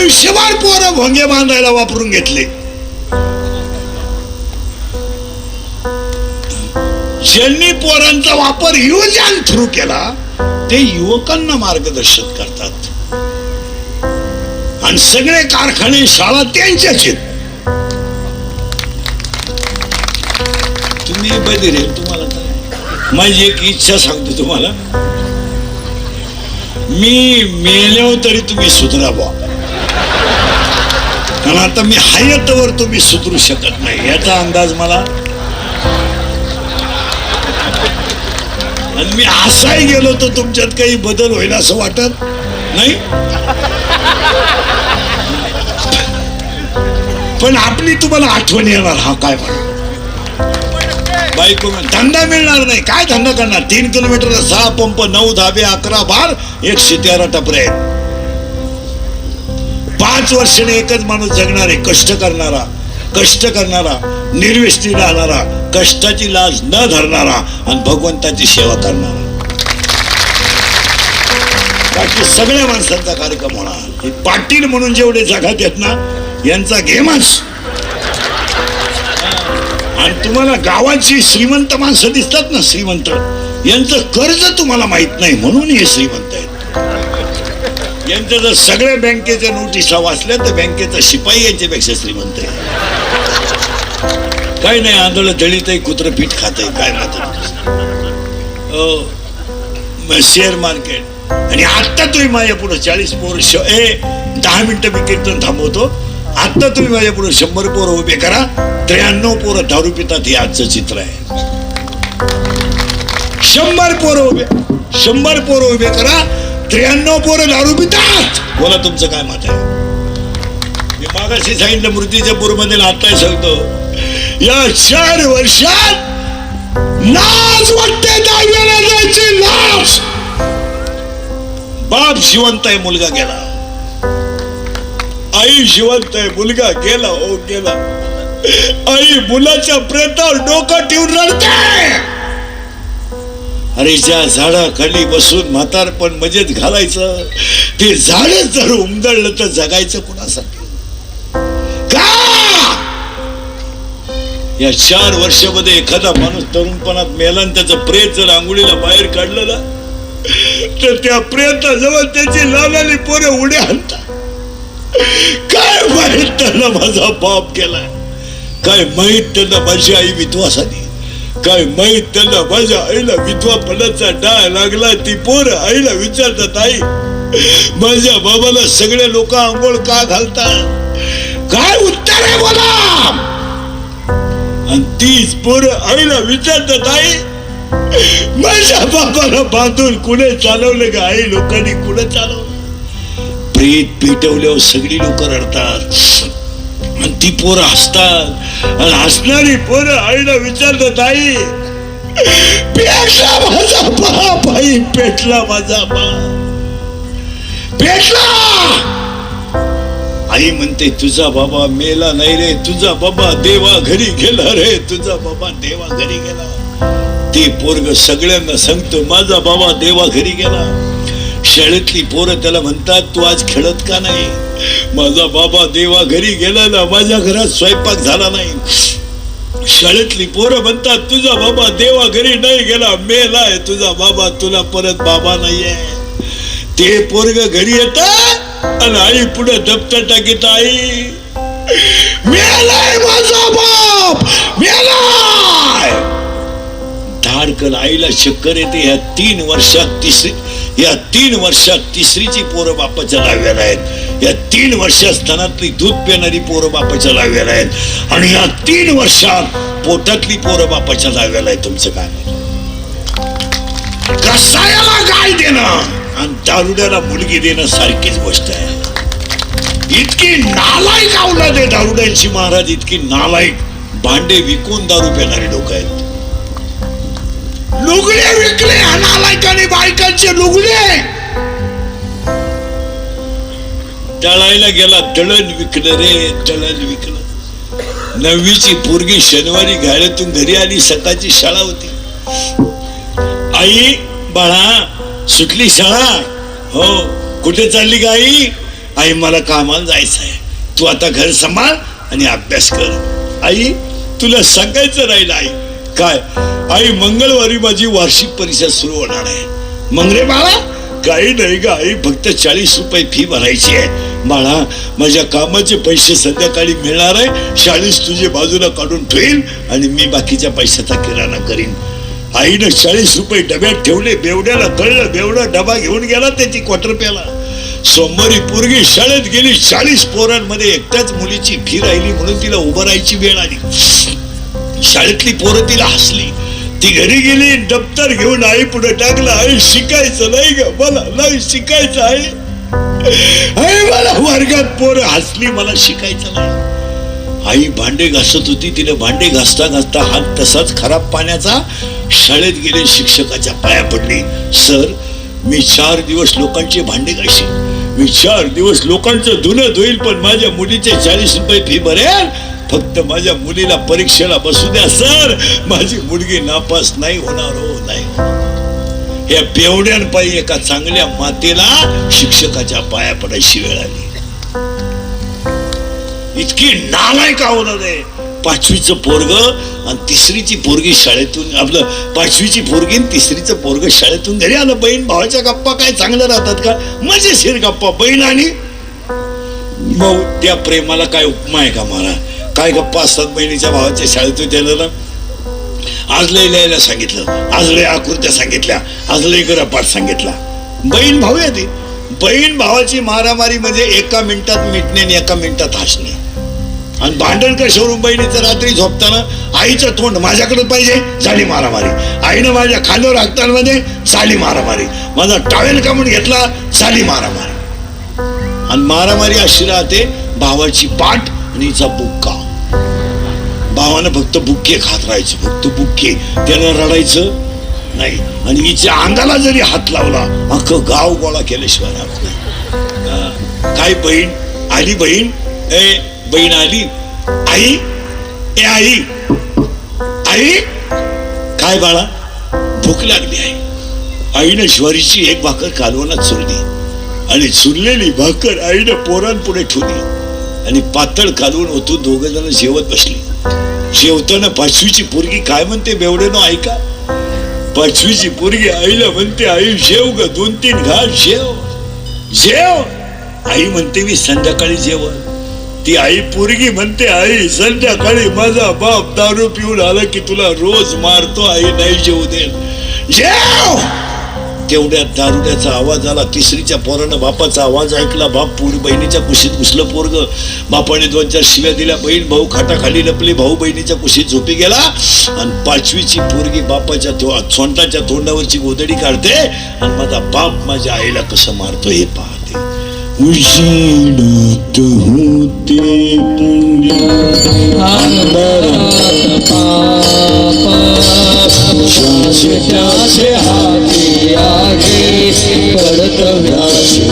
आयुष्यभर पोरं भोंगे बांधायला वापरून घेतले. ज्यांनी पोरांचा वापर युवजन थ्रू केला ते युवकांना मार्गदर्शन करतात आणि सगळे कारखाने शाळा त्यांच्याच आहेत. तुम्ही बधिरे, तुम्हाला काय माझी एक इच्छा सांगतो तुम्हाला, मी मेल्यावर तरी तुम्ही सुधरा बा, कारण आता मी हयातवर तुम्ही सुधरू शकत नाही याचा अंदाज मला. आणि मी असाही गेलो तर तुमच्यात काही बदल होईल असं वाटत नाही. पण आपली तुम्हाला आठवण येणार. हा काय म्हणा बायको, धंदा मिळणार नाही. काय धंदा करणार? 3 किलोमीटर 6 पंप, 9 धाबे, 11 बार, 113 टपरे. 5 वर्षाने एकच माणूस जगणार आहे, कष्ट करणारा, निर्व्यसनी राहणारा, कष्टाची लाज न धरणारा आणि भगवंताची सेवा करणारा. बाकी सगळ्या माणसांचा कार्यक्रम होणार. पाटील म्हणून जेवढे जगात आहेत ना यांचा गेमच. आणि तुम्हाला गावाची श्रीमंत माणसं दिसतात ना, श्रीमंत, यांचं कर्ज तुम्हाला माहित नाही म्हणून हे श्रीमंत आहेत. यांच्या जर सगळ्या बँकेच्या नोटिसा वाचल्या तर बँकेचा शिपाई यांच्यापेक्षा श्रीमंत आहे. काय नाही, आंधळ दळीत आहे, कुत्र पीठ खात आहे, काय मात्र शेअर मार्केट. आणि आत्ता तुम्ही माझ्या पुढे 40 पोरं 10 मिनिटं मी कीर्तन थांबवतो. आता तुम्ही माझ्या पुढे 100 पोरं उभे करा, 93 पोरं दारू पितात. हे आजचं चित्र आहे. 100 पोरं उभे करा, 93 पोरं दारू पितात. बोला तुमचं काय मत आहे? मी मागाशी सांगितलं मूर्तीच्या पूर्वमध्ये, आता सांगतो, या 4 वर्षात लाज वाटते, दहावीला जायची लाज. बाप जिवंत आहे, मुलगा गेला. आई जिवंत आहे, मुलगा गेला. हो गेला. आई मुलाच्या प्रेतावर डोकं ठेवून रडते. अरे ज्या झाडाखाली बसून म्हातारपण मजेत घालायचं, ते झाड जर उमदळलं तर जगायचं कुणासाठी? का या 4 वर्षामध्ये एखादा माणूस तरुणपणात मेला आणि त्याचं प्रेत जर आंघोळीला बाहेर काढलं ना, तर त्या प्रेताजवळ त्याची लालाली पोरं उड्या आणतात. काय माहित त्यांना माझा पाप केलाय, काय माहित त्यांना माझी आई विधवा झाली, काय माहित त्यांना माझ्या आईला विधवापणाचा डाळ लागला. ती पोरं आईला विचारतात, आई माझ्या बाबाला सगळे लोक आंघोळ का घालतात? काय उत्तर आहे बोला? आणि तीच पोरं आईला विचारतात, आई माझ्या बाबाला बांधून कुणी चालवलं का? आई लोकांनी कुणी चालवलं? प्रेत पेटवल्यावर सगळी लोक रडतात आणि ती पोरं हसतात. आणि हसणारी पोरं आईला विचारतात, आई पेटला माझा बाप, आई पेटला माझा बाप, पेटला. आई म्हणते, तुझा बाबा मेला नाही रे, तुझा बाबा देवा घरी गेला रे, तुझा बाबा देवा घरी गेला. ते पोरग सगळ्यांना सांगतो, माझा बाबा देवा घरी गेला. शाळेतली पोरं त्याला म्हणतात, तू आज खेळत का नाही? माझा बाबा देवा घरी गेला ना, माझ्या घरात स्वयंपाक झाला नाही. शाळेतली पोरं म्हणतात, तुझा बाबा देवा घरी नाही गेला, मेलाय तुझा बाबा, तुला परत बाबा नाहीये. ते पोरग घरी येत आणि आई पुढे दप्तर टाकीत, आई मेलाय माझा बाप, मेलाय. धाडकन आईला चक्कर येते. या 3 वर्षात तिसरीची पोरं बापाच्या लाव्याला आहेत. या 3 वर्षात स्तनातली दूध पिणारी पोरं बापाच्या लाव्याला आहेत. आणि या 3 वर्षात पोटातली पोरं बापाच्या लाव्याला आहेत. तुमचं काय? कसायाला गाय देणं आणि दारुड्याला मुलगी देणं सारखीच गोष्ट आहे. इतकी नालायक अवलाद आहे दारुड्यांची महाराज, इतकी नालायक. भांडे विकून दारू पिणारी लोक आहेत. लुगडे विकले नालायकांनी, बायकांचे लुगडे. तळायला गेला, तळण विकलं रे, तळण विकलं. 9वीची पोरगी शनिवारी गाड्यातून घरी आली, सकाळची शाळा होती. आई बाळा सुटली शाळा? हो. कुठे चालली गाई? आई मला कामाला जायचं आहे, तू आता घर सांभाळ आणि अभ्यास कर. आई तुला सांगायचं राहील आई. काय? आई मंगळवारी माझी वार्षिक परीक्षा सुरू होणार आहे. मग रे बाळा? काही नाही ग आई, फक्त 40 रुपये फी भरायची आहे. बाळा माझ्या कामाचे पैसे संध्याकाळी मिळणार आहे. 40 तुझे बाजूला काढून ठेवील आणि मी बाकीच्या पैशाचा किराणा करीन. आईनं 40 रुपये डब्यात ठेवले. बेवड्याला कळलं, बेवडा डबा घेऊन गेला त्याची क्वार्टर प्याला. सोमवारी पोरगी शाळेत गेली. 40 पोरांमध्ये एकट्याच मुलीची फी राहिली म्हणून तिला उभं राहायची वेळ आली. शाळेतली पोरं तिला हसली. ती घरी गेली, दप्तर घेऊन आई पुढे टाकलं. आई शिकायचं नाही ग, मला नाही शिकायचं आहे. आई मला वर्गात पोरं हसली, मला शिकायचं नाही. आई भांडे घासत होती. तिने भांडे घासता घासता हात तसाच खराब पाण्याचा. शाळेत गेले, शिक्षकाच्या पाया पडली. सर मी 4 दिवस लोकांचे भांडे घासीन, मी 4 दिवस लोकांचं धुणं धुईल, पण माझ्या मुलीचे 40 रुपये फी भरेल. फक्त माझ्या मुलीला परीक्षेला बसू द्या सर, माझी मुलगी नापास नाही होणार हो, नाही. या बेवड्यांपायी एका चांगल्या मातेला शिक्षकाच्या पाया पडायची वेळ आली. इतकी नालायक होणार आहे. 5वीचं पोरग आणि 3रीची पोरगी शाळेतून, आपलं 5वीची पोरगी आणि 3रीचं पोरग शाळेतून घरी आलं. बहीण भावाच्या गप्पा काय चांगल्या राहतात का? मजेशीर गप्पा. बहीण आणि भाऊ, त्या प्रेमाला काय उपमा आहे का? मला काय गप्पा असतात बहिणीच्या भावाच्या शाळेतून. त्याला ना आज लय लिहायला सांगितलं, आज लय आकृत्या सांगितल्या, आज लय गरपाठ सांगितला. बहीण भाऊ आहे ती. बहीण भावाची मारामारी म्हणजे एका मिनिटात मिटणे आणि एका मिनिटात हसणे. आणि भांडण कशावरून? बहिणीचं रात्री झोपताना आईचं तोंड माझ्याकडे पाहिजे, झाली मारामारी. आईनं माझ्या खांद्यावर हाकताना मध्ये झाली मारामारी. माझा टॉवेल काढून घेतला, झाली मारामारी. आणि मारामारी अशी राहते, भावाची पाठ आणि हिचा बुक्का. भावानं फक्त बुक्के खात राहायचं, फक्त बुक्के. त्यानं रडायचं नाही. आणि हिच्या अंगाला जरी हात लावला, अख्खं गाव गोळा केल्याशिवाय राहत नाही. काय बहीण आली? बहीण ए बहीण आली. आई ए आई, आई काय बाळा? भूक लागली आहे. आईनं ज्वारीची एक भाकर कालवणात चुरली आणि चुरलेली भाकर आईनं पोरांपुढे ठेवली आणि पातळ कालवून ओतून दोघे जण जेवत बसली. जेवताना 5वीची पोरगी काय म्हणते बेवड्यानो ऐका. 5वीची पोरगी आईला म्हणते, आई जेव ग, 2-3 घास जेव जेव. आई म्हणते मी संध्याकाळी जेवण. ती आई पोरगी म्हणते, आई संध्याकाळी माझा बाप दारू पिऊन आला की तुला रोज मारतो, आई नाही जेवू दे, जेव. तेवढ्यात दारुड्याचा आवाज आला. 3रीच्या पोरानं बापाचा आवाज ऐकला. बाप पोरी बहिणीच्या कुशीत घुसलं. पोरग बापाने 2-4 शिव्या दिल्या. बहीण भाऊ खाटाखाली लपली. भाऊ बहिणीच्या कुशीत झोपी गेला. आणि 5वीची पोरगी बापाच्या सोंटाच्या तोंडावरची गोदडी काढते आणि माझा बाप माझ्या आईला कसं मारतो हे पाहते. उजेडात होते पुण्य हाती आगे कर्तव्याचे